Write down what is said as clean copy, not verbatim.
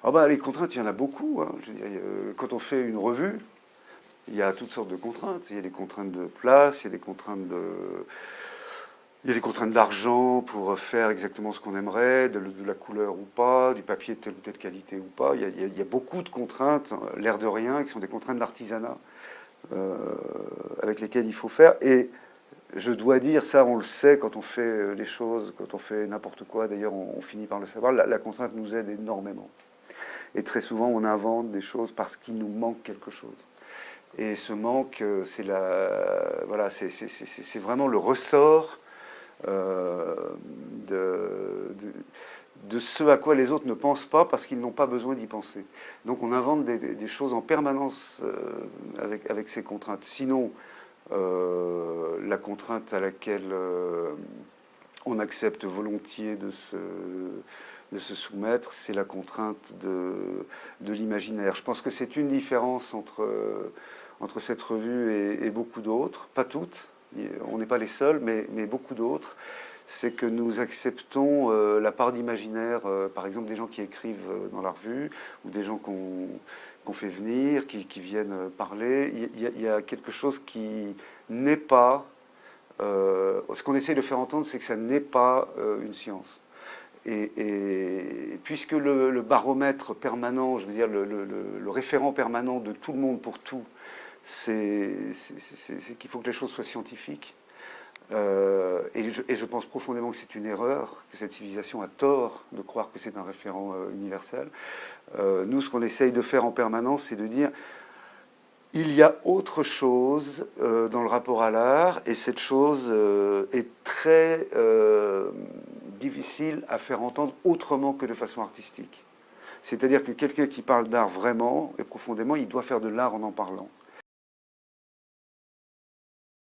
Ah bah, les contraintes, il y en a beaucoup, hein. Je veux dire, quand on fait une revue, il y a toutes sortes de contraintes. Il y a des contraintes de place, il y a des contraintes il y a des contraintes d'argent pour faire exactement ce qu'on aimerait, de la couleur ou pas, du papier de telle ou telle qualité ou pas. Il y a beaucoup de contraintes, l'air de rien, qui sont des contraintes d'artisanat euh, avec lesquelles il faut faire. Et je dois dire, ça on le sait quand on fait les choses, quand on fait n'importe quoi, d'ailleurs on finit par le savoir, la contrainte nous aide énormément. Et très souvent on invente des choses parce qu'il nous manque quelque chose. Et ce manque, voilà, c'est vraiment le ressort euh, de, de, de ce à quoi les autres ne pensent pas parce qu'ils n'ont pas besoin d'y penser. Donc on invente des choses en permanence avec ces contraintes. Sinon, la contrainte à laquelle on accepte volontiers de se soumettre, c'est la contrainte de l'imaginaire. Je pense que c'est une différence entre cette revue et beaucoup d'autres, pas toutes, on n'est pas les seuls, mais beaucoup d'autres. C'est que nous acceptons la part d'imaginaire, par exemple des gens qui écrivent dans la revue, ou des gens qu'on fait venir, qui viennent parler. Il y a quelque chose qui n'est pas ce qu'on essaie de faire entendre, c'est que ça n'est pas une science. Et puisque le baromètre permanent, je veux dire le référent permanent de tout le monde pour tout, c'est qu'il faut que les choses soient scientifiques. Et je pense profondément que c'est une erreur, que cette civilisation a tort de croire que c'est un référent universel. Nous, ce qu'on essaye de faire en permanence, c'est de dire il y a autre chose dans le rapport à l'art, et cette chose est très difficile à faire entendre autrement que de façon artistique. C'est-à-dire que quelqu'un qui parle d'art vraiment et profondément, il doit faire de l'art en parlant.